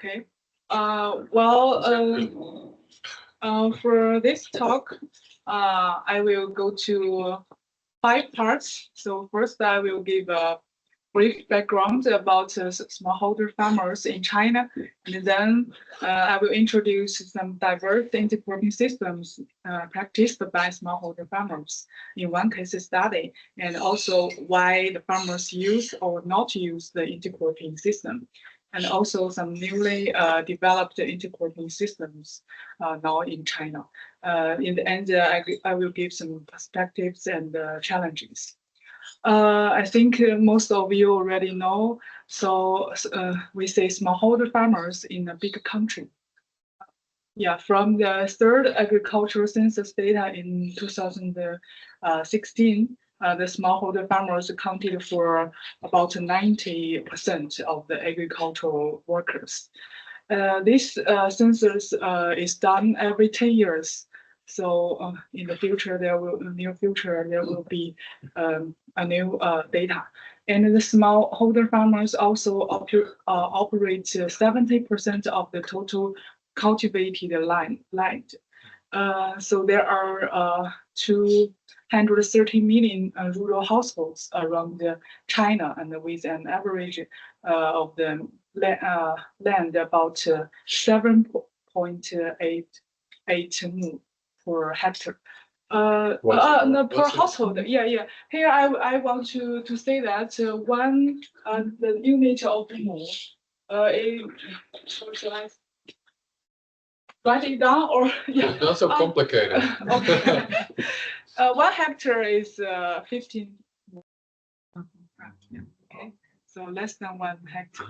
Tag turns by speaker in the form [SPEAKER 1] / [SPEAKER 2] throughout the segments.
[SPEAKER 1] Okay. For this talk, I will go to 5 parts. So first, I will give a brief background about smallholder farmers in China, and then I will introduce some diverse intercropping systems practiced by smallholder farmers in one case study, and also why the farmers use or not use the intercropping system, and also some newly developed intercropping systems now in China. In the end, I will give some perspectives and challenges. I think most of you already know. So we say smallholder farmers in a big country. Yeah, from the third agricultural census data in 2016, the smallholder farmers accounted for about 90% of the agricultural workers. This census is done every 10 years. So in the future, near future, there will be a new data. And the smallholder farmers also operate 70% of the total cultivated land. So there are 230 million rural households around China, and with an average of the land about 7.88 mu per hectare. No, per household. Yeah. Here I want to say that one the unit of mu. Shall I write it down or yeah?
[SPEAKER 2] Not so complicated.
[SPEAKER 1] Okay. 1 hectare is 15. Okay, so less than 1 hectare.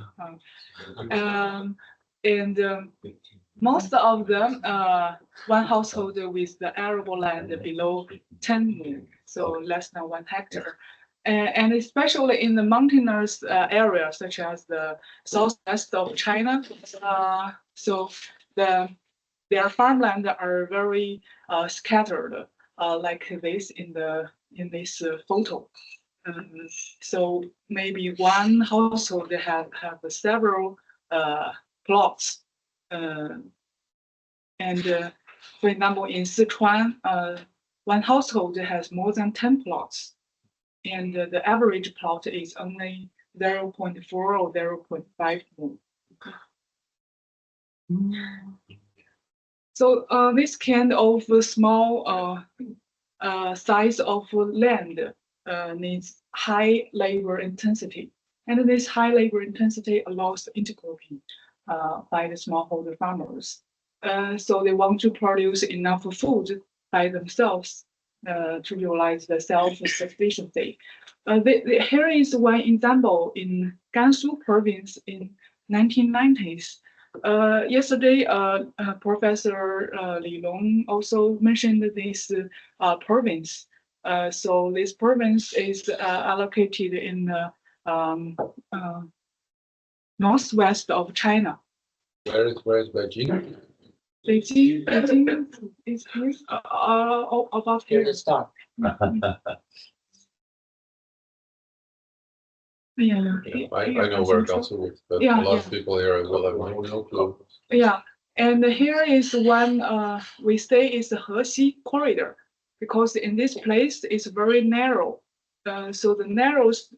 [SPEAKER 1] Most of them, one household with the arable land below 10 mu, so less than 1 hectare. And especially in the mountainous areas, such as the southwest of China, so their farmland are very scattered, like this in this photo. So maybe one household have several plots. For example, in Sichuan, one household has more than 10 plots, and the average plot is only 0.4 or 0.5 mu. So this kind of small size of land needs high labor intensity, and this high labor intensity allows intercropping by the smallholder farmers. So they want to produce enough food by themselves to realize the self-sufficiency. Here is one example in Gansu province in 1990s. Yesterday, Professor Li Long also mentioned this province. So this province is allocated in the northwest of China.
[SPEAKER 2] Where is Beijing?
[SPEAKER 1] Beijing is here, about here.
[SPEAKER 2] I know where Gansu is, but a lot of people here will have no clue.
[SPEAKER 1] Yeah, and here is one we say is the Hexi corridor, because in this place it's very narrow. So the narrowest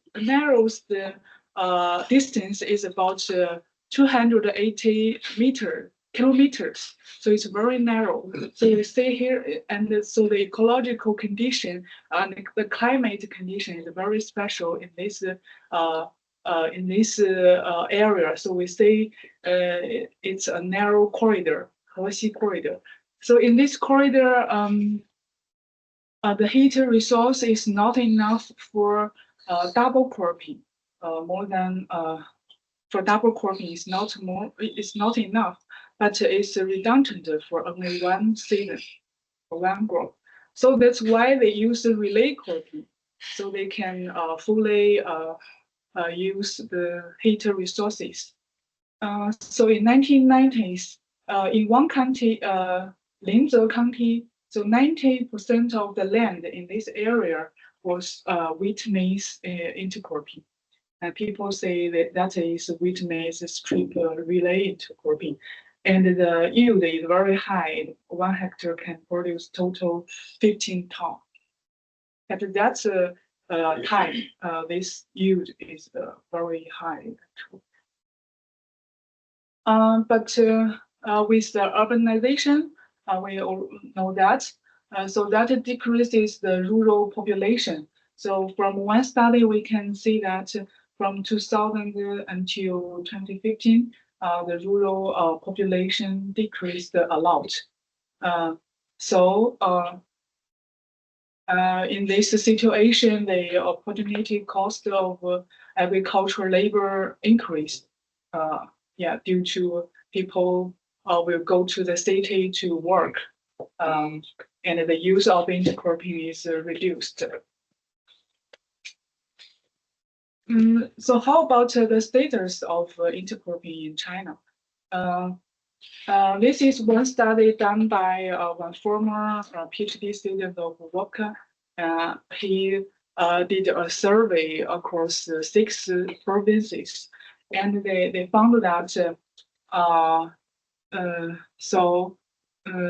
[SPEAKER 1] distance is about 280 kilometers. So it's very narrow. So you see here, and so the ecological condition and the climate condition is very special in this area. So we say it's a narrow corridor, Hexi corridor. So in this corridor, the heat resource is not enough for double cropping. More than for double cropping is not enough, but it's redundant for only one season, for one crop. So that's why they use the relay cropping, so they can fully use the heat resources. So in 1990s, in one county, Linzhe County, so 90% of the land in this area was wheat maize intercropping. And people say that is witness strip relay intercropping. And the yield is very high. 1 hectare can produce total 15 tons. At that time, this yield is very high. But with the urbanization, we all know that. So that decreases the rural population. So from one study, we can see that from 2000 until 2015, the rural population decreased a lot. In this situation, the opportunity cost of agricultural labor increased. Due to people will go to the city to work, and the use of intercropping is reduced. So how about the status of intercropping in China? This is one study done by one former PhD student of WOCA. He did a survey across 6 provinces, and they found that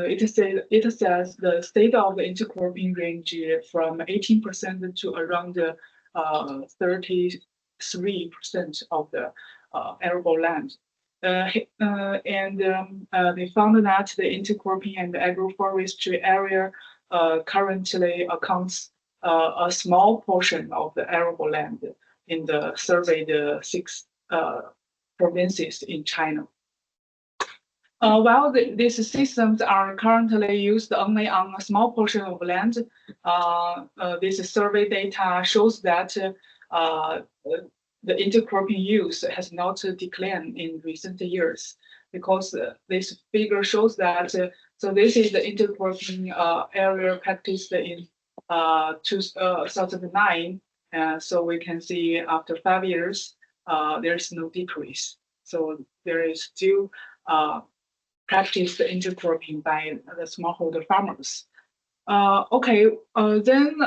[SPEAKER 1] it says the state of the intercropping range from 18% to around 33% of the arable land. They found that the intercropping and the agroforestry area currently accounts a small portion of the arable land in the surveyed 6 provinces in China. While these systems are currently used only on a small portion of land, this survey data shows that the intercropping use has not declined in recent years, because this figure shows that so this is the intercropping area practiced in 2009. So we can see after 5 years, there's no decrease. So there is still practiced intercropping by the smallholder farmers. Then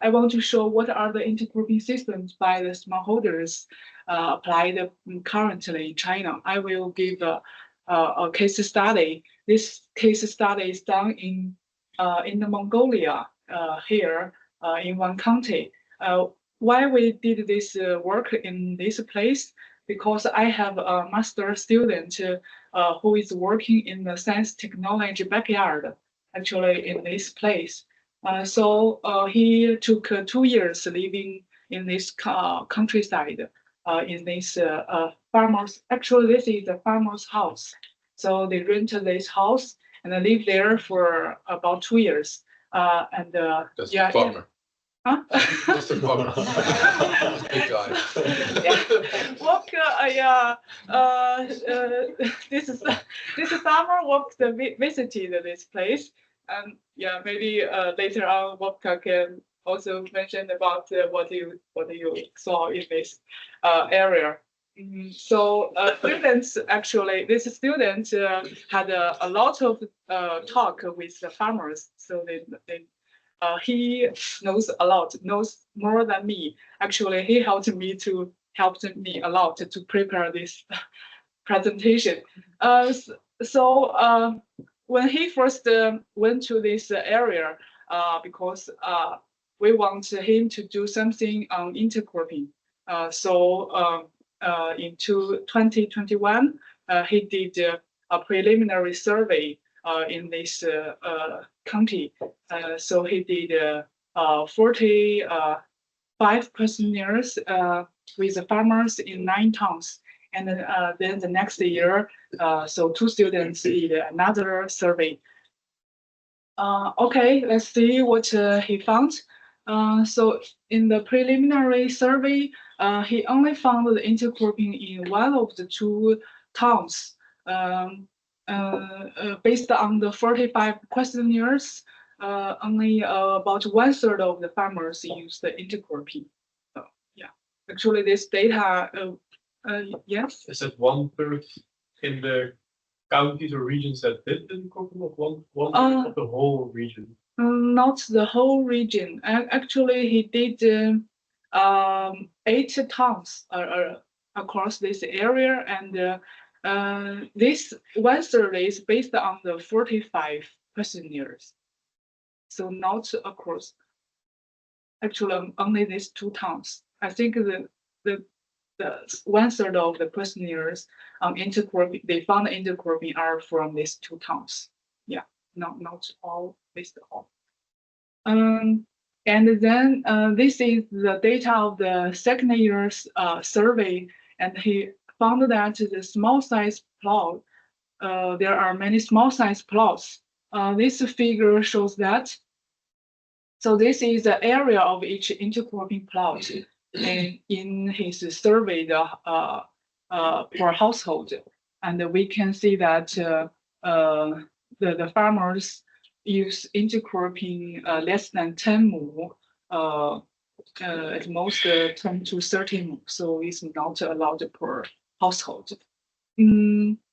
[SPEAKER 1] I want to show what are the intercropping systems by the smallholders applied currently in China. I will give a case study. This case study is done in the Mongolia here in one county. Why we did this work in this place? Because I have a master student who is working in the science technology backyard, actually in this place. So he took 2 years living in this countryside, in this farmer's. Actually, this is the farmer's house. So they rented this house and they lived there for about 2 years.
[SPEAKER 2] That's farmer.
[SPEAKER 1] Huh?
[SPEAKER 2] That's a farmer. Big guy.
[SPEAKER 1] This summer visited this place. And maybe later on, Wopka can also mention about what you saw in this area. Students actually, this student had a lot of talk with the farmers. So he knows a lot, knows more than me. Actually, he helped me a lot to prepare this presentation. When he first went to this area, because we want him to do something on intercropping. In 2021, he did a preliminary survey in this county. So he did 45 questionnaires with the farmers in 9 towns. And then the next year, so 2 students did another survey. Let's see what he found. So in the preliminary survey, he only found the intercropping in 1 of the 2 towns. Based on the 45 questionnaires, only about 1/3 of the farmers used the intercropping. Actually, this data, yes.
[SPEAKER 3] Is that 1/3 in the counties or regions that did the intercropping, of one of the whole region?
[SPEAKER 1] Not the whole region. Actually, he did 8 towns across this area, and this 1/3 is based on the 45 prisoners. So not across. Actually, only these 2 towns. I think the 1/3 of the prisoners on intercropping, they found intercropping are from these 2 towns. Yeah, not all based all. And then this is the data of the second year's survey, and he found that the small size plot, there are many small size plots. This figure shows that. So this is the area of each intercropping plot, and in his survey per household, and we can see that the farmers use intercropping less than 10 mu, at most 10 to 30 mu, so it's not allowed per household,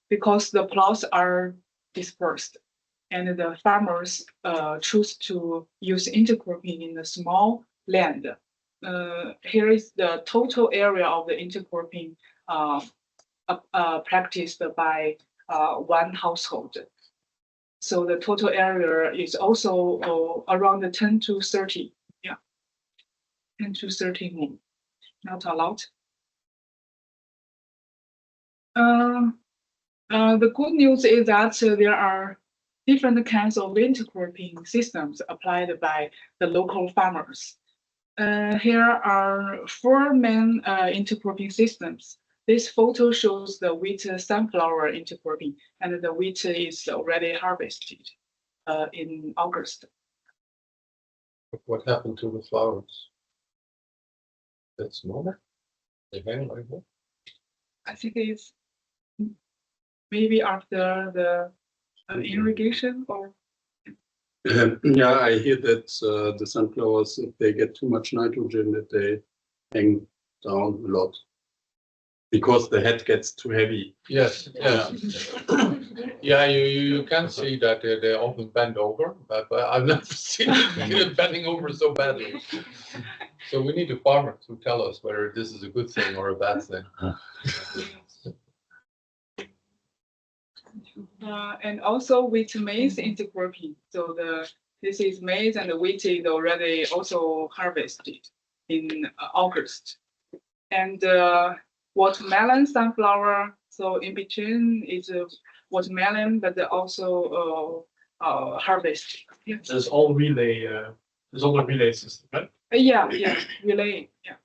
[SPEAKER 1] because the plots are dispersed, and the farmers choose to use intercropping in the small land. Here is the total area of the intercropping practiced by one household. So the total area is also around 10 to 30, 10 to 30 mu, not a lot. The good news is that there are different kinds of intercropping systems applied by the local farmers. Here are 4 main intercropping systems. This photo shows the wheat sunflower intercropping, and the wheat is already harvested in August.
[SPEAKER 2] What happened to the flowers? That's normal? They hang like that?
[SPEAKER 1] I think it's maybe after the irrigation or.
[SPEAKER 4] Yeah, I hear that the sunflowers, if they get too much nitrogen, that they hang down a lot because the head gets too heavy.
[SPEAKER 2] Yes, yeah. Yeah, you can see that they often bend over, but I've never seen it bending over so badly. So we need a farmer to tell us whether this is a good thing or a bad thing.
[SPEAKER 1] And also wheat maize intercropping. So this is maize, and the wheat is already also harvested in August. And watermelon, sunflower. So in between is watermelon, but also harvest. Yeah.
[SPEAKER 3] There's all relay. There's all the relay system, right?
[SPEAKER 1] Yeah, relay. Yeah.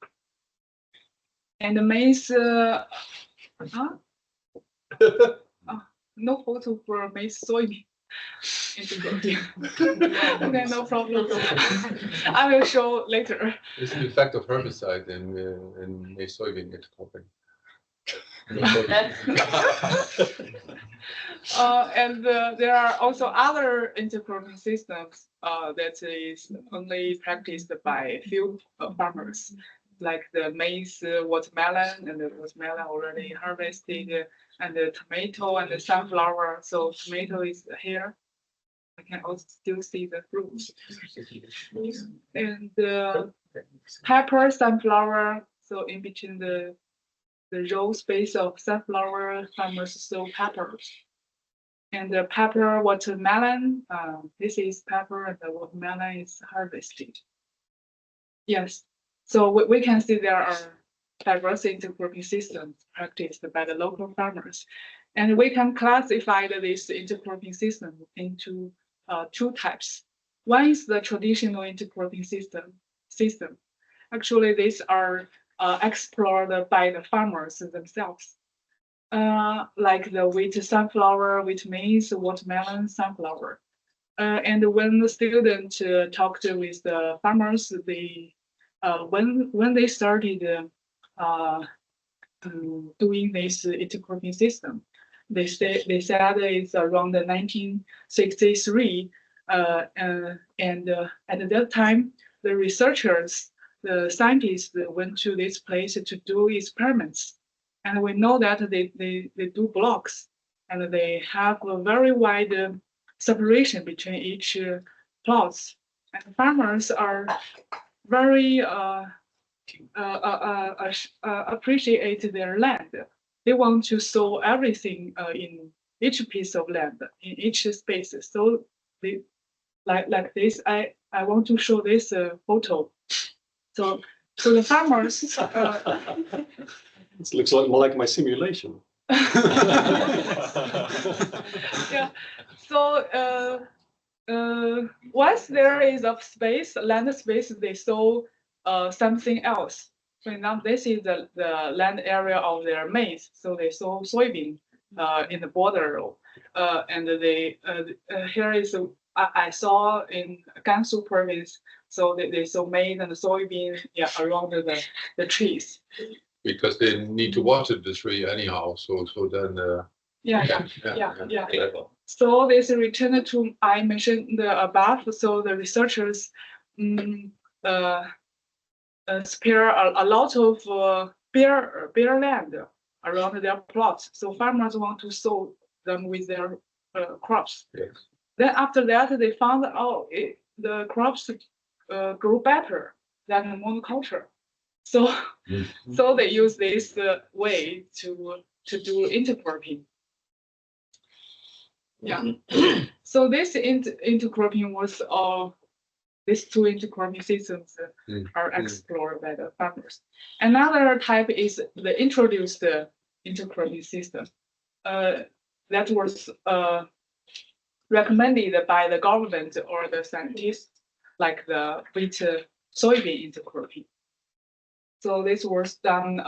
[SPEAKER 1] And the maize. No photo for maize soybean. Okay, no problem. I will show later.
[SPEAKER 2] It's the effect of herbicide in soybean intercropping.
[SPEAKER 1] And there are also other intercropping systems that is only practiced by few farmers, like the maize, watermelon, and the watermelon already harvested, and the tomato and the sunflower. So tomato is here. I can also still see the fruits. And pepper, sunflower. So in between the row space of sunflower, farmers sow peppers. And the pepper, watermelon. This is pepper, and the watermelon is harvested. Yes. So we can see there are diverse intercropping systems practiced by the local farmers. And we can classify this intercropping system into 2 types. One is the traditional intercropping system. Actually, these are explored by the farmers themselves, like the wheat sunflower, wheat maize, watermelon, sunflower. And when the student talked with the farmers, when they started doing this intercropping system, they said it's around 1963, and at that time the researchers, the scientists went to this place to do experiments, and we know that they do blocks, and they have a very wide separation between each plots, and farmers are very appreciate their land. They want to sow everything in each piece of land, in each space. So they like this. I want to show this photo. So the farmers.
[SPEAKER 5] It looks like more like my simulation.
[SPEAKER 1] Yeah. So once there is a space, land space, they sow something else. For example, this is the land area of their maize, so they sow soybean in the border. And they here is I saw in Gansu province, so they sow maize and soybean, yeah, around the trees.
[SPEAKER 2] Because they need to water the tree anyhow, so then.
[SPEAKER 1] Yeah. So this returned to I mentioned above. So the researchers spare a lot of bare land around their plots. So farmers want to sow them with their crops.
[SPEAKER 2] Yes.
[SPEAKER 1] Then after that, they found out the crops grow better than monoculture. So so they use this way to do intercropping. Yeah. So this intercropping was these two intercropping systems are explored by the farmers. Another type is the introduced intercropping system that was recommended by the government or the scientists, like the wheat soybean intercropping. So this was done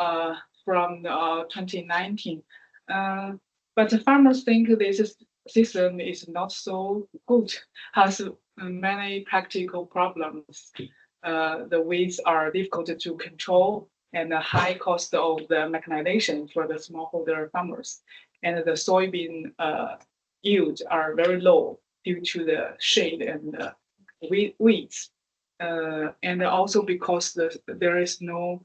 [SPEAKER 1] from 2019. But the farmers think this system is not so good, has many practical problems. The weeds are difficult to control and the high cost of the mechanization for the smallholder farmers. And the soybean yields are very low due to the shade and weeds. And also because there is no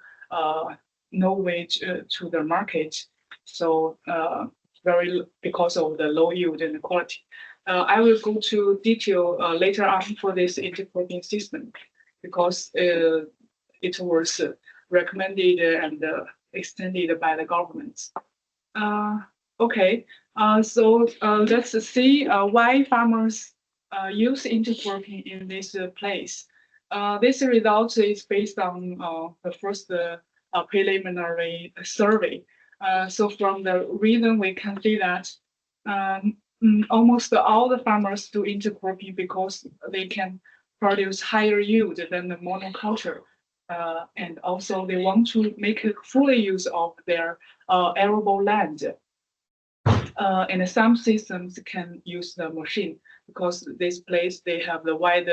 [SPEAKER 1] way to the market. So because of the low yield and the quality. I will go to detail later on for this intercropping system because it was recommended and extended by the government. Okay, so let's see why farmers use intercropping in this place. This result is based on the first preliminary survey. So from the reason we can see that almost all the farmers do intercropping because they can produce higher yield than the monoculture. And also they want to make full use of their arable land. And some systems can use the machine because this place they have the wide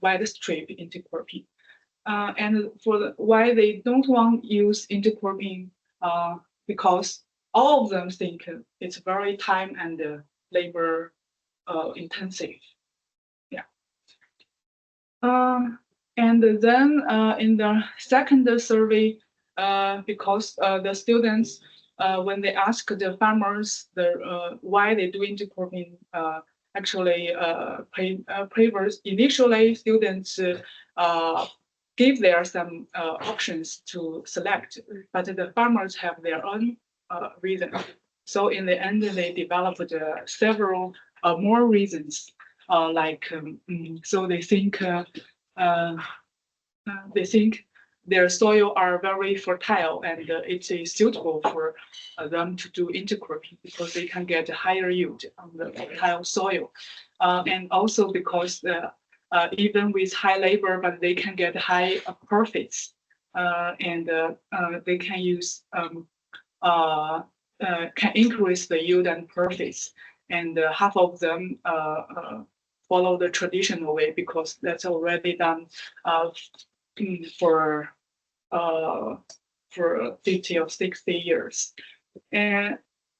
[SPEAKER 1] wide strip intercropping. And for why they don't want to use intercropping, because all of them think it's very time and labor intensive. Yeah. And then in the second survey, because the students, when they ask the farmers why they do intercropping, actually initially students give there some options to select, but the farmers have their own reason. So in the end, they developed several more reasons, so they think their soil are very fertile and it is suitable for them to do intercropping because they can get a higher yield on the fertile soil, and also because even with high labor, but they can get high profits, and they can use can increase the yield and profits. And half of them follow the traditional way because that's already done for 50 or 60 years. And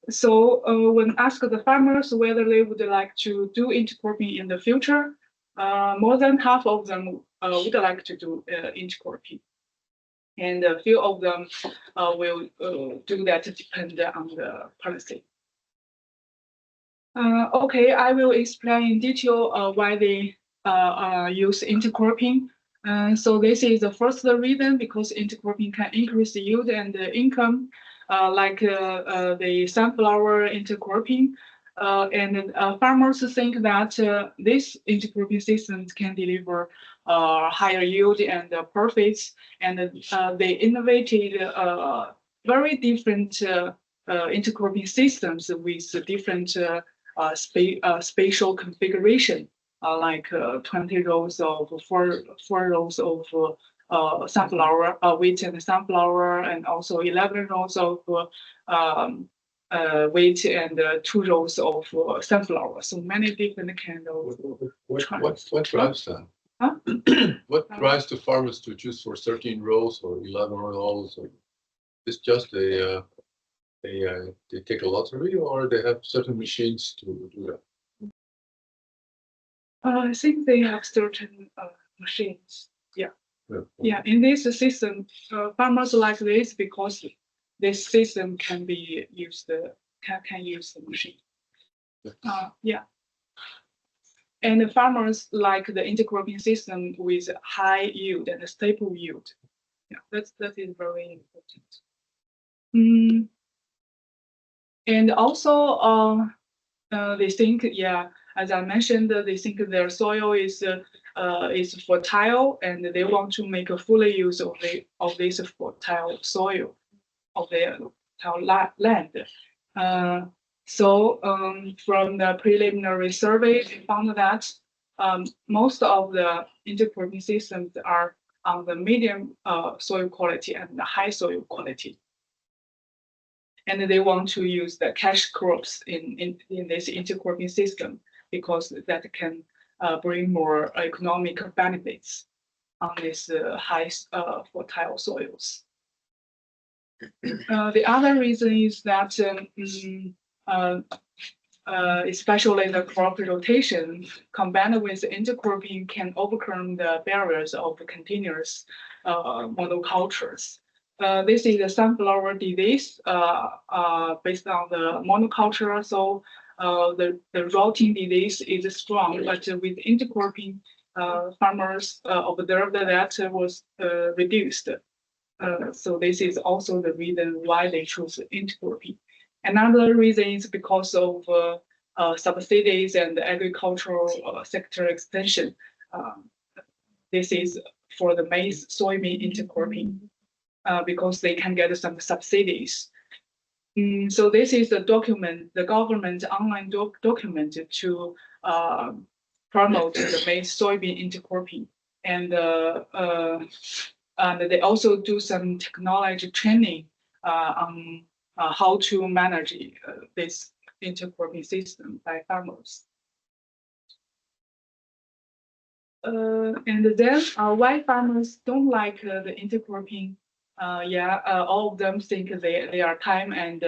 [SPEAKER 1] so when asked the farmers whether they would like to do intercropping in the future, more than half of them would like to do intercropping. And a few of them will do that depending on the policy. Okay, I will explain in detail why they use intercropping. So this is the first reason because intercropping can increase the yield and the income, like the sunflower intercropping. And farmers think that this intercropping systems can deliver higher yield and profits, and they innovated very different intercropping systems with different spatial configuration. Like 20 rows of four rows of sunflower, wheat and sunflower, and also 11 rows of wheat and 2 rows of sunflower. So many different kind of.
[SPEAKER 2] What drives that?
[SPEAKER 1] Huh?
[SPEAKER 2] What drives the farmers to choose for 13 rows or 11 rows? Or it's just they take a lottery, or they have certain machines to do that?
[SPEAKER 1] I think they have certain machines. Yeah, in this system, farmers like this because this system can be used, can use the machine. Yeah. And the farmers like the intercropping system with high yield and stable yield. Yeah, that is very important. And also, they think, yeah, as I mentioned, they think their soil is fertile, and they want to make a full use of this fertile soil of their fertile land. So from the preliminary survey, we found that most of the intercropping systems are on the medium soil quality and the high soil quality. And they want to use the cash crops in this intercropping system because that can bring more economic benefits on these high fertile soils. The other reason is that especially the crop rotation combined with intercropping can overcome the barriers of continuous monocultures. This is a sunflower disease based on the monoculture, so the rotting disease is strong, but with intercropping, farmers observed that was reduced. So this is also the reason why they choose intercropping. Another reason is because of subsidies and agricultural sector extension. This is for the maize soybean intercropping because they can get some subsidies. So this is a document, the government online document to promote the maize soybean intercropping. And they also do some technology training on how to manage this intercropping system by farmers. And then why farmers don't like the intercropping? All of them think they are time and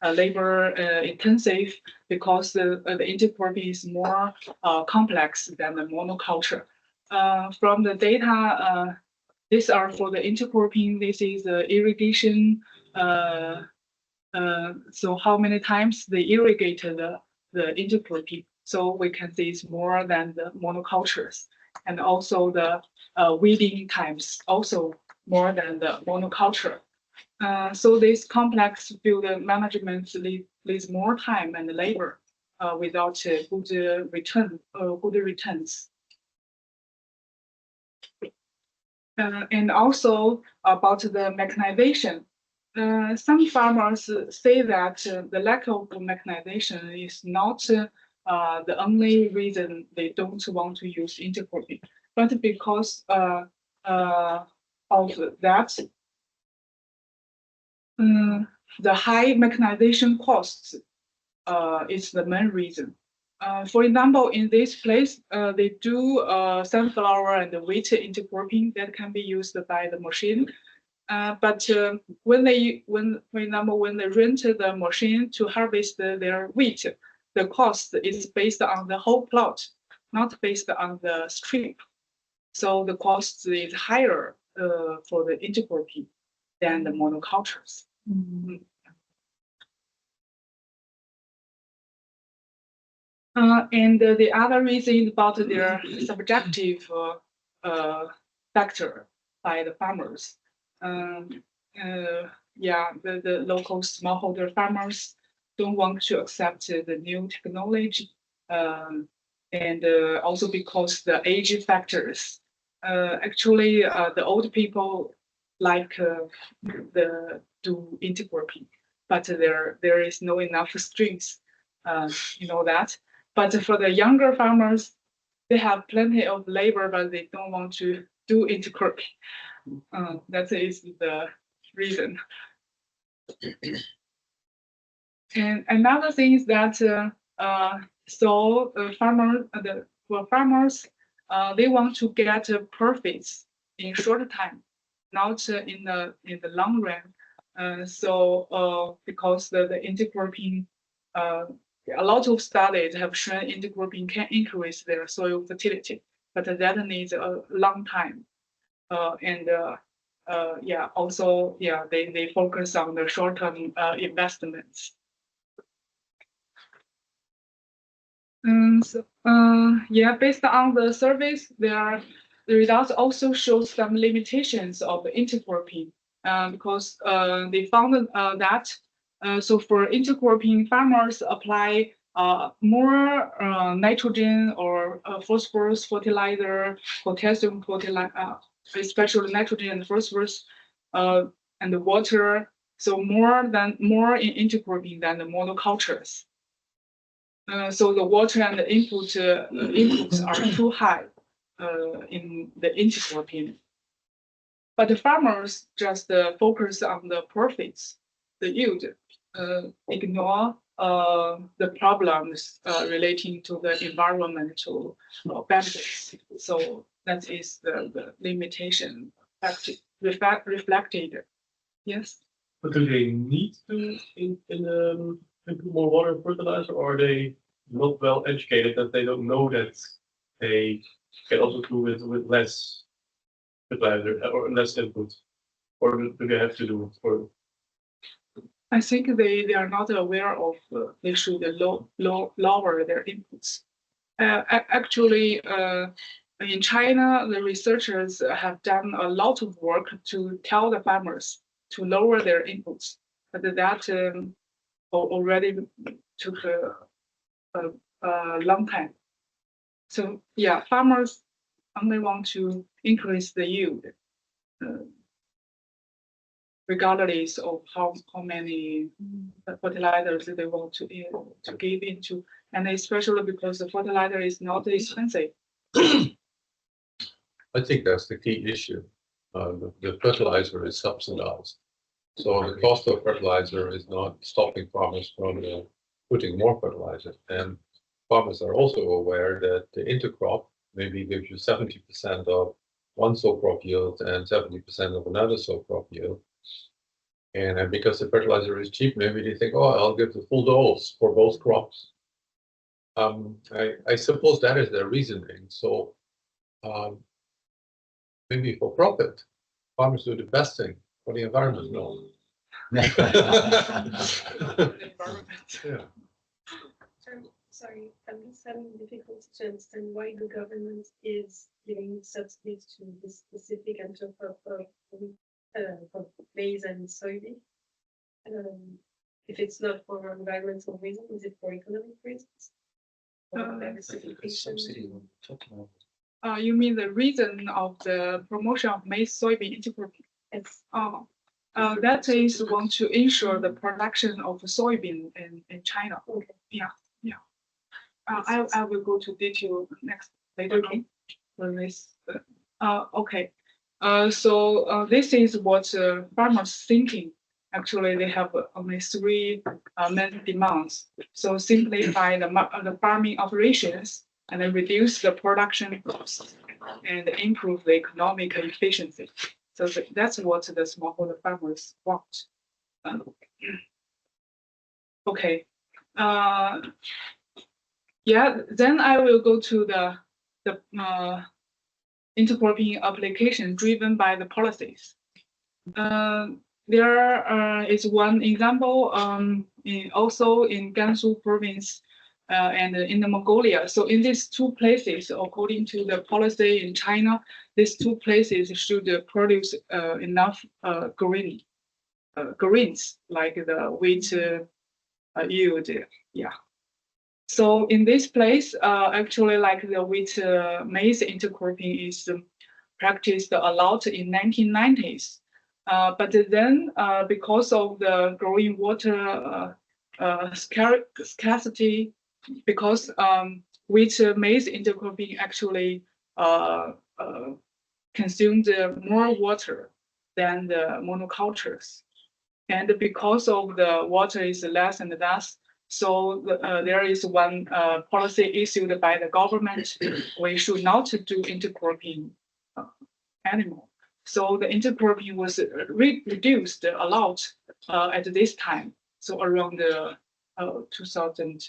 [SPEAKER 1] labor intensive because the intercropping is more complex than the monoculture. From the data, these are for the intercropping. This is the irrigation. So how many times they irrigate the intercropping? So we can see it's more than the monocultures, and also the weeding times also more than the monoculture. So this complex field management leaves more time and labor without good returns. And also about the mechanization. Some farmers say that the lack of mechanization is not the only reason they don't want to use intercropping, but because of that, the high mechanization costs is the main reason. For example, in this place, they do sunflower and wheat intercropping that can be used by the machine. But when for example, when they rent the machine to harvest their wheat, the cost is based on the whole plot, not based on the strip. So the cost is higher for the intercropping than the monocultures. Mm-hmm. And the other reason is about their subjective factor by the farmers. Yeah, the local smallholder farmers don't want to accept the new technology, and also because the age factors. Actually, the old people like do intercropping, but there is no enough strings, you know that. But for the younger farmers, they have plenty of labor, but they don't want to do intercropping. That is the reason. And another thing is that farmers, they want to get profits in short time, not in the long run. Because the intercropping, a lot of studies have shown intercropping can increase their soil fertility, but that needs a long time. Also, they focus on the short-term investments. Based on the surveys, the results also show some limitations of intercropping because they found that so for intercropping, farmers apply more nitrogen or phosphorus fertilizer, potassium fertilizer, especially nitrogen and phosphorus, and the water. So more in intercropping than the monocultures. So the water and the inputs are too high in the intercropping. But the farmers just focus on the profits, the yield, ignore the problems relating to the environmental benefits. So that is the limitation reflected. Yes.
[SPEAKER 3] But do they need to input more water and fertilizer, or are they not well educated that they don't know that they can also do it with less fertilizer or less input, or do they have to do it for?
[SPEAKER 1] I think they are not aware of they should lower their inputs. Actually, in China, the researchers have done a lot of work to tell the farmers to lower their inputs, but that already took a long time. So yeah, farmers only want to increase the yield, regardless of how many fertilizers they want to give into, and especially because the fertilizer is not expensive.
[SPEAKER 2] I think that's the key issue. The fertilizer is subsidized. So the cost of fertilizer is not stopping farmers from putting more fertilizer. And farmers are also aware that the intercrop maybe gives you 70% of one sow crop yield and 70% of another sow crop yield. And because the fertilizer is cheap, maybe they think, oh, I'll give the full dose for both crops. I suppose that is their reasoning. So maybe for profit, farmers do the best thing for the environment. No.
[SPEAKER 1] The
[SPEAKER 2] Yeah.
[SPEAKER 6] Sorry, I'm just having difficulty to understand why the government is giving subsidies to this specific intercrop for maize and soybean. If it's not for environmental reasons, is it for economic reasons?
[SPEAKER 1] You mean the reason of the promotion of maize soybean intercropping?
[SPEAKER 6] Yes.
[SPEAKER 1] That is want to ensure the production of soybean in China.
[SPEAKER 6] Okay.
[SPEAKER 1] Yeah. I will go to detail later on for this. Okay. So this is what farmers thinking. Actually, they have only three main demands. So simplify the farming operations and then reduce the production costs and improve the economic efficiency. So that's what the smallholder farmers want. Okay. Then I will go to the intercropping application driven by the policies. There is one example also in Gansu province. and in the Mongolia. So in these two places, according to the policy in China, these two places should produce enough grains like the wheat yield. Yeah. So in this place, actually, like the wheat maize intercropping is practiced a lot in 1990s. But then, because of the growing water scarcity, because wheat maize intercropping actually consumed more water than the monocultures. And because of the water is less and less, so there is one policy issued by the government. We should not do intercropping anymore. So the intercropping was reduced a lot at this time. So around the 2000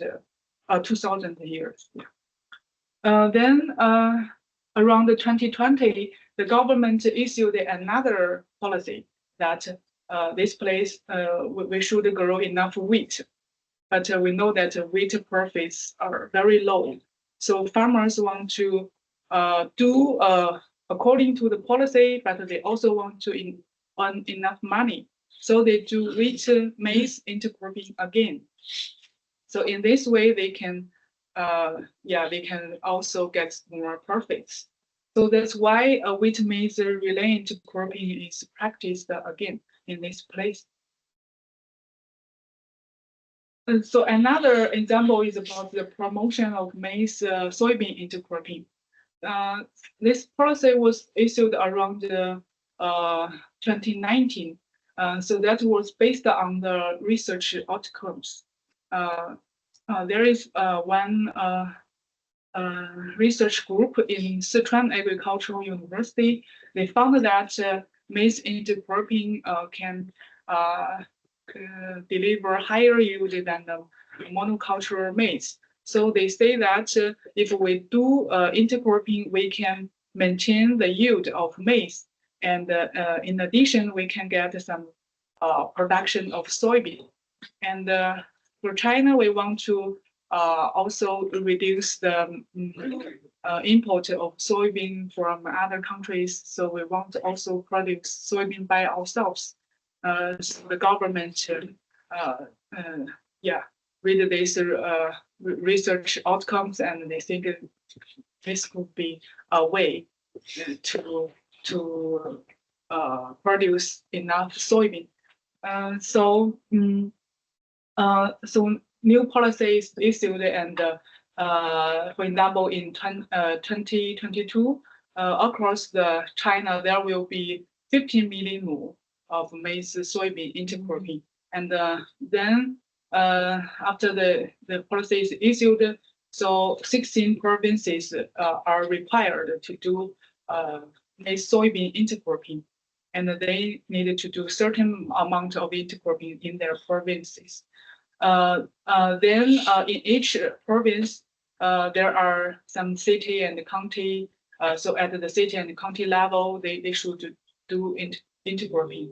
[SPEAKER 1] years. Yeah. Then around 2020, the government issued another policy that this place we should grow enough wheat. But we know that wheat profits are very low. So farmers want to do according to the policy, but they also want to earn enough money. So they do wheat maize intercropping again. So in this way, they can also get more profits. So that's why wheat maize relay intercropping is practiced again in this place. And so another example is about the promotion of maize soybean intercropping. This policy was issued around 2019. So that was based on the research outcomes. There is one research group in Sichuan Agricultural University. They found that maize intercropping can deliver higher yield than the monoculture maize. So they say that if we do intercropping, we can maintain the yield of maize. And in addition, we can get some production of soybean. And for China, we want to also reduce the import of soybean from other countries. So we want to also produce soybean by ourselves. So the government, read these research outcomes, and they think this could be a way to produce enough soybean. So new policies issued, and for example, in 2022, across the China, there will be 15 million more of maize soybean intercropping. And then after the policy is issued, so 16 provinces are required to do maize soybean intercropping. And they needed to do certain amount of intercropping in their provinces. Then in each province, there are some city and county. So at the city and county level, they should do intercropping.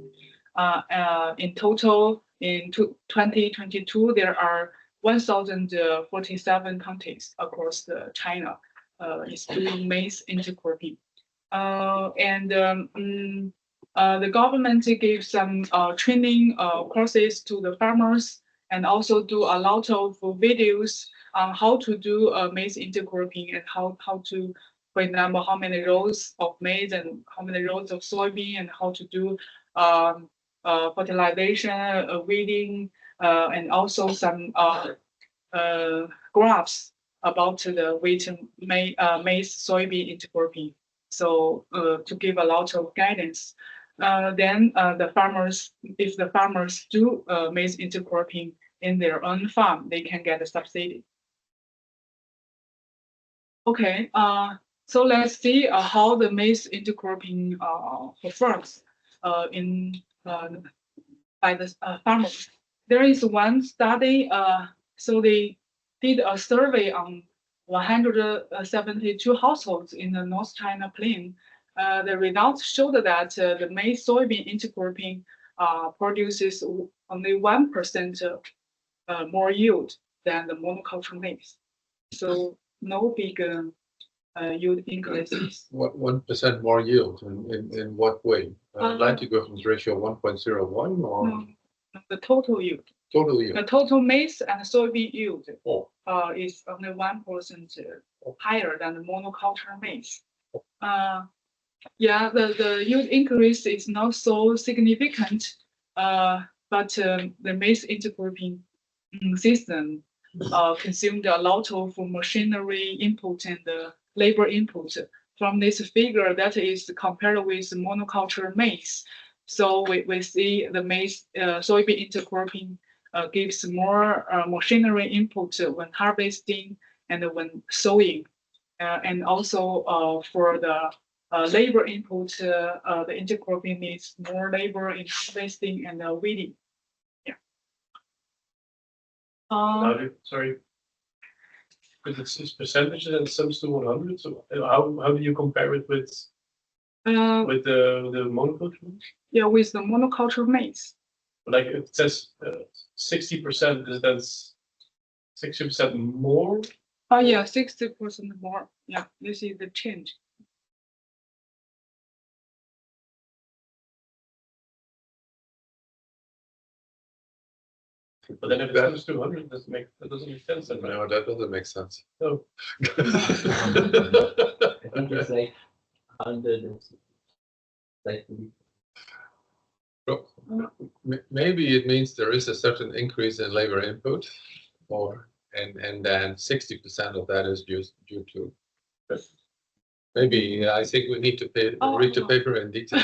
[SPEAKER 1] In total, in 2022, there are 1,047 counties across the China is doing maize intercropping. The government gave some training courses to the farmers, and also do a lot of videos on how to do maize intercropping, and how to, for example, how many rows of maize and how many rows of soybean, and how to do fertilization, weeding, and also some graphs about the wheat maize soybean intercropping. So to give a lot of guidance. Then the farmers, if the farmers do maize intercropping in their own farm, they can get a subsidy. Okay, so let's see how the maize intercropping performs by the farmers. There is one study, so they did a survey on 172 households in the North China Plain. The results showed that the maize soybean intercropping produces only 1% more yield than the monoculture maize. So no big yield increases.
[SPEAKER 2] What 1% more yield in what way? Land equivalence ratio 1.01 or
[SPEAKER 1] No, the total yield.
[SPEAKER 2] total yield?
[SPEAKER 1] The total maize and soybean yield
[SPEAKER 2] Oh,
[SPEAKER 1] is only 1% higher than the monoculture maize. Yeah, the yield increase is not so significant, but the maize intercropping system consumed a lot of machinery input and labor input. From this figure, that is compared with monoculture maize. So we see the maize soybean intercropping gives more machinery input when harvesting and when sowing, and also for the labor input, the intercropping needs more labor in harvesting and weeding. Yeah.
[SPEAKER 3] Sorry. Because it's percentages and sums to 100. So how do you compare it with the monoculture?
[SPEAKER 1] Yeah, with the monoculture maize.
[SPEAKER 3] Like it says 60%, is that 60% more?
[SPEAKER 1] Oh yeah, 60% more. Yeah, this is the change.
[SPEAKER 3] But then if it comes to 100, that doesn't make sense. Then, right?
[SPEAKER 2] no, that doesn't make sense.
[SPEAKER 3] No.
[SPEAKER 7] I think it's like 100. Like
[SPEAKER 2] Maybe it means there is a certain increase in labor input, or and then 60% of that is due to. Maybe I think we need to read the paper in detail.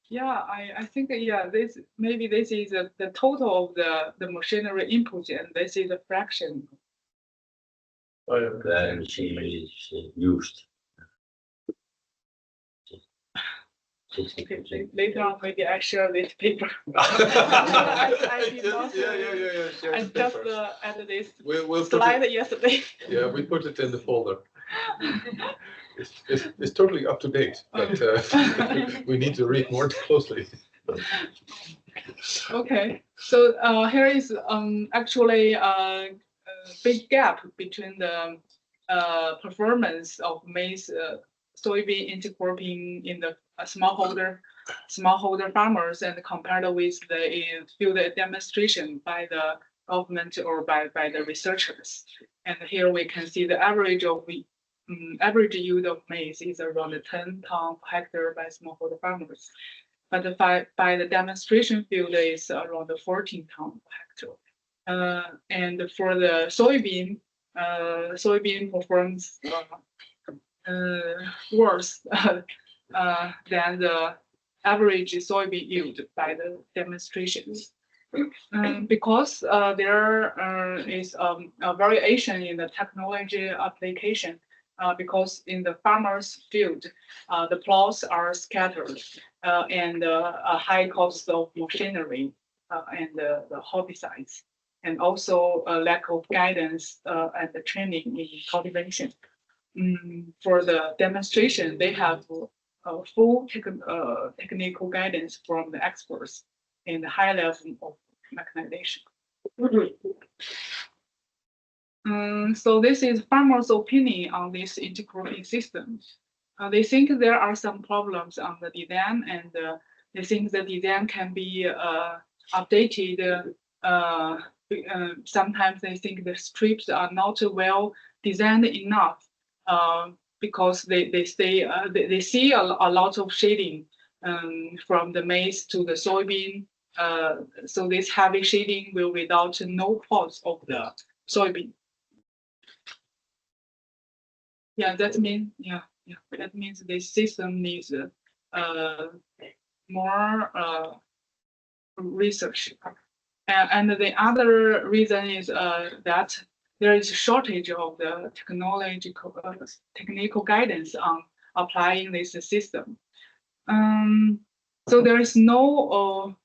[SPEAKER 1] Yeah, I think yeah, this is the total of the machinery input, and this is a fraction.
[SPEAKER 7] then she is used.
[SPEAKER 1] Okay, later on, maybe I share this paper.
[SPEAKER 2] I
[SPEAKER 1] did not,
[SPEAKER 2] share
[SPEAKER 1] I
[SPEAKER 2] the
[SPEAKER 1] just
[SPEAKER 2] paper.
[SPEAKER 1] added this
[SPEAKER 2] We'll put
[SPEAKER 1] slide
[SPEAKER 2] it,
[SPEAKER 1] yesterday.
[SPEAKER 2] yeah, we put it in the folder. It's totally up to date, but we need to read more closely.
[SPEAKER 1] Okay, so here is actually a big gap between the performance of maize soybean intercropping in the smallholder farmers and compared with the field demonstration by the government or by the researchers. And here we can see the average yield of maize is around 10 tons per hectare by smallholder farmers. But by the demonstration field is around 14 tons per hectare. And for the soybean performs worse than the average soybean yield by the demonstrations. Because there is a variation in the technology application, because in the farmer's field, the plots are scattered and a high cost of machinery and the herbicides, and also a lack of guidance and the training in cultivation. For the demonstration, they have full technical guidance from the experts and the high level of mechanization. So this is farmers' opinion on this intercropping system. They think there are some problems on the design, and they think the design can be updated. Sometimes they think the strips are not well designed enough because they see a lot of shading from the maize to the soybean. So this heavy shading will result in no pulse of the soybean. Yeah, that means that means this system needs more research. And the other reason is that there is a shortage of the technical guidance on applying this system. So there is no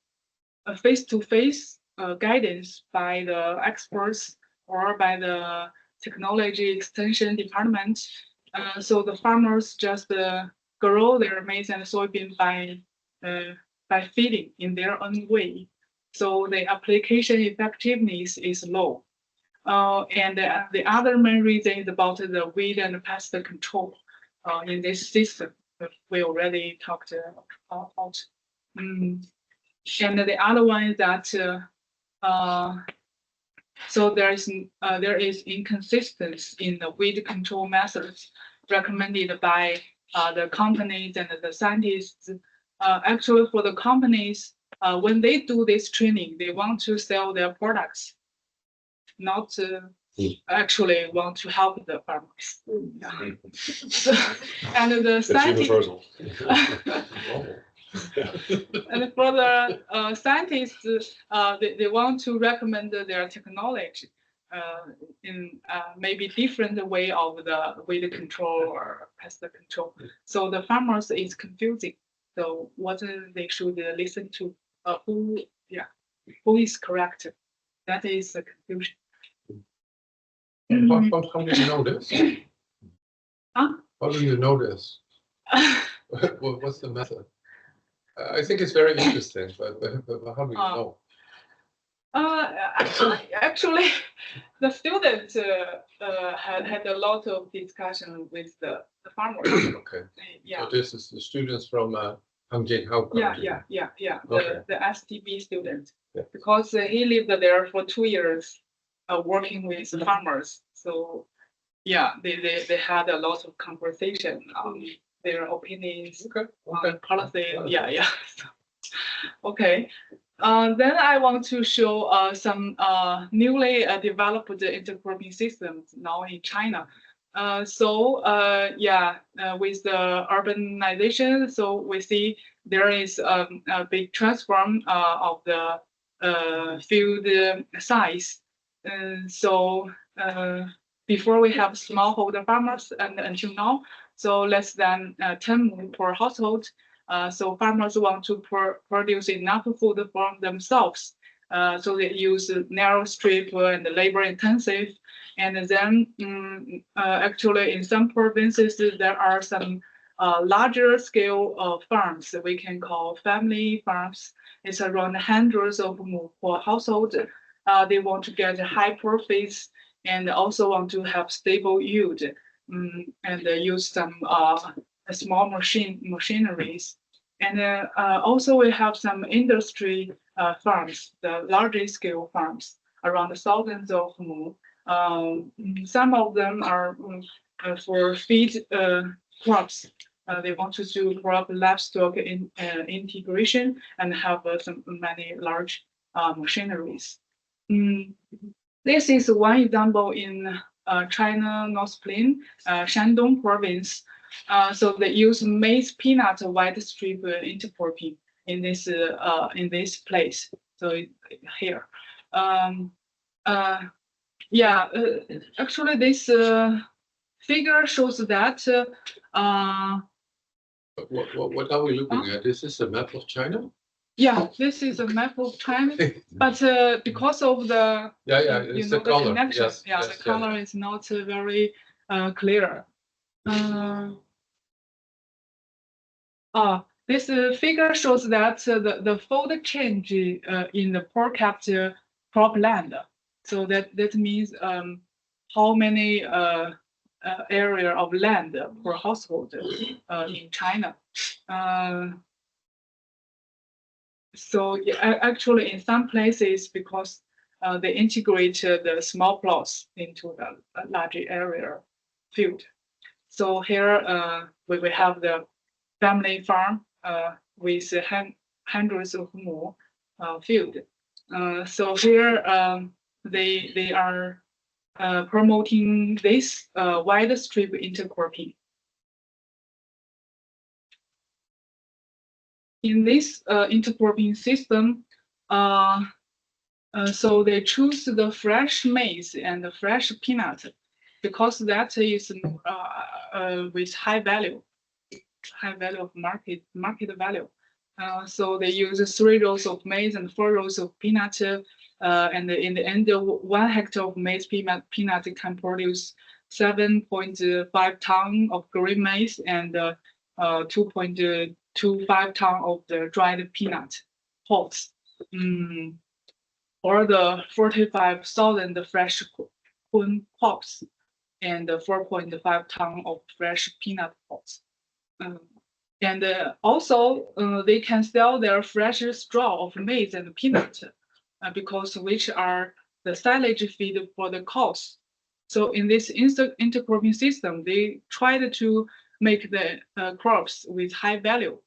[SPEAKER 1] face-to-face guidance by the experts or by the technology extension department. So the farmers just grow their maize and soybean by feeding in their own way. so the application effectiveness is low. And the other main reason is about the weed and pest control in this system. We already talked about. And the other one is that so there is inconsistency in the weed control methods recommended by the companies and the scientists. Actually, for the companies, when they do this training, they want to sell their products, not actually want to help the farmers. Yeah. So, and the
[SPEAKER 5] It's
[SPEAKER 1] scientists.
[SPEAKER 5] universal.
[SPEAKER 1] And for the scientists, they want to recommend their technology in maybe different way of the weed control or pest control. So the farmers is confusing. So what they should listen to, who is correct? That is the confusion.
[SPEAKER 2] How do you know this?
[SPEAKER 1] Huh?
[SPEAKER 2] How do you know this? What's the method? I think it's very interesting, but how do you know?
[SPEAKER 1] Actually, the students had a lot of discussion with the farmers.
[SPEAKER 2] Okay.
[SPEAKER 1] Yeah.
[SPEAKER 2] So this is the students from Chunjie Li.
[SPEAKER 1] Yeah.
[SPEAKER 2] Okay.
[SPEAKER 1] The STB student,
[SPEAKER 2] Yeah.
[SPEAKER 1] because he lived there for 2 years, working with farmers. So yeah, they had a lot of conversation on their opinions,
[SPEAKER 2] Okay.
[SPEAKER 1] policy. Yeah. Okay. Then I want to show some newly developed intercropping systems now in China. With the urbanization, so we see there is a big transform of the field size. Before we have smallholder farmers, and until now, so less than 10 mu per household. So farmers want to produce enough food for themselves. So they use narrow strip and labor intensive. And then actually in some provinces, there are some larger scale farms that we can call family farms. It's around hundreds of mu per household. They want to get high profits and also want to have stable yield and use some small machineries. And also we have some industry farms, the larger scale farms, around thousands of mu. Some of them are for feed crops. They want to do crop livestock integration and have many large machineries. This is one example in China North Plain, Shandong province. So they use maize peanut white strip intercropping in this place. So here, actually this figure shows that.
[SPEAKER 2] What are we looking at? Is this a map of China?
[SPEAKER 1] Yeah, this is a map of China, but because of the
[SPEAKER 2] it's the color.
[SPEAKER 1] connection,
[SPEAKER 2] Yes,
[SPEAKER 1] the color is not very clear. This figure shows that the fold change in the per capita cropland. So that means how many area of land per household in China. So actually, in some places, because they integrate the small plots into the larger area field. So here we have the family farm with hundreds of more field. So here they are promoting this wide strip intercropping. In this intercropping system, so they choose the fresh maize and the fresh peanut because that is with high value of market value. So they use 3 rows of maize and 4 rows of peanut, and in the end, 1 hectare of maize peanut can produce 7.5 tons of green maize and 2.25 tons of the dried peanut pods. or the 45,000 fresh corn pods and 4.5 tons of fresh peanut pods. And also, they can sell their fresh straw of maize and peanut because which are the silage feed for the cows. So in this intercropping system, they tried to make the crops with high value.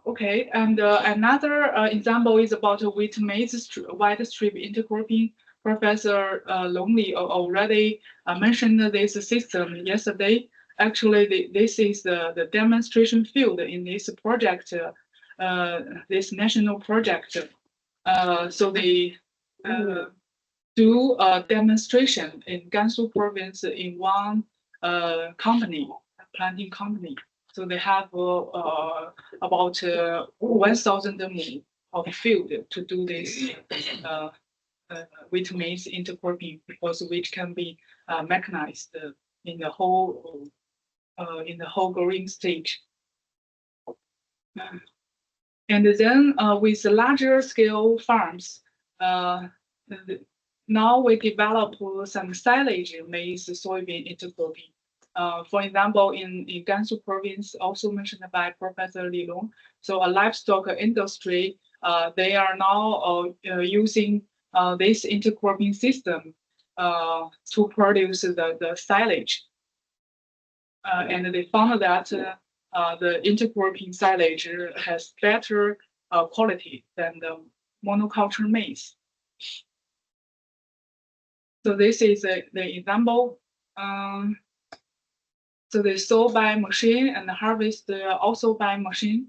[SPEAKER 1] Okay, and another example is about wheat maize wide strip intercropping. Professor Long Li already mentioned this system yesterday. Actually, this is the demonstration field in this project, this national project. So they do a demonstration in Gansu province in one company, planting company. So they have about 1,000 mu of field to do this wheat maize intercropping, because which can be mechanized in the whole growing stage. And then with the larger scale farms, now we develop some silage maize soybean intercropping. For example, in Gansu province, also mentioned by Professor Li Long, so a livestock industry, they are now using this intercropping system to produce the silage. And they found that the intercropping silage has better quality than the monoculture maize. So this is the example. So they sow by machine and harvest also by machine,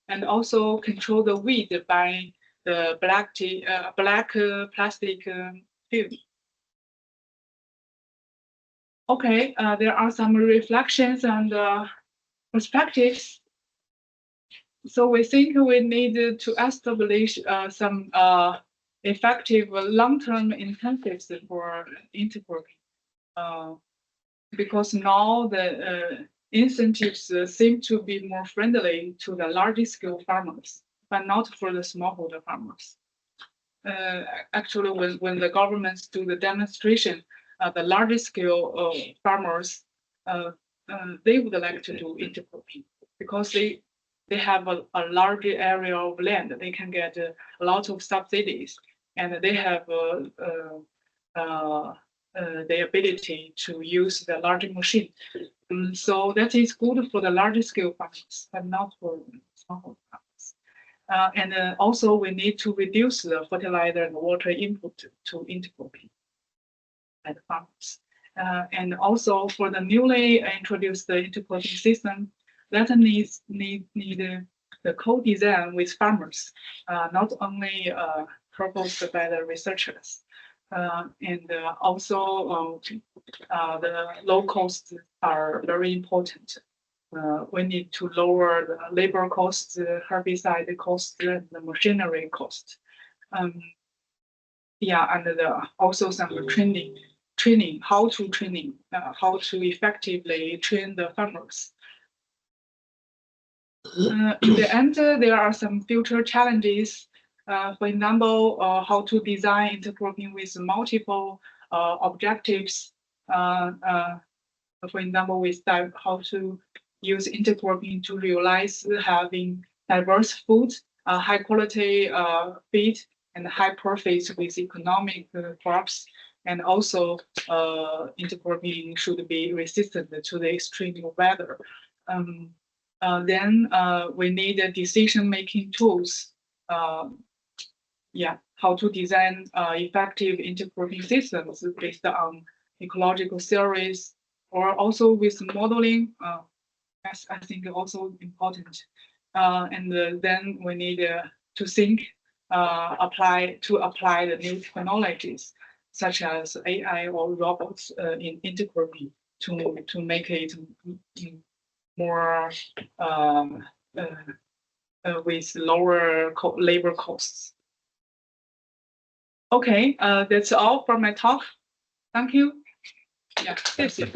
[SPEAKER 1] and also control the weed by the black plastic film. Okay, there are some reflections and perspectives. So we think we need to establish some effective long-term incentives for intercropping. Because now the incentives seem to be more friendly to the large scale farmers, but not for the smallholder farmers. Actually, when the governments do the demonstration, the large scale farmers, they would like to do intercropping because they have a large area of land. They can get a lot of subsidies, and they have the ability to use the larger machine. So that is good for the large scale farmers, but not for small farmers. And also we need to reduce the fertilizer and water input to intercropping by the farmers. And also for the newly introduced intercropping system, that needs the co-design with farmers, not only proposed by the researchers. And also the low costs are very important. We need to lower the labor costs, herbicide costs, and the machinery cost. Yeah, and also some training, how to effectively train the farmers. In the end, there are some future challenges. For example, how to design intercropping with multiple objectives. For example, with how to use intercropping to realize having diverse food, high quality feed, and high profits with economic crops. And also, intercropping should be resistant to the extreme weather. Then we need decision-making tools. Yeah, how to design effective intercropping systems based on ecological theories, or also with modeling. That's, I think, also important. And then we need to think, apply the new technologies such as AI or robots in intercropping to make it more with lower labor costs. Okay, that's all for my talk. Thank you. Yeah, that's it.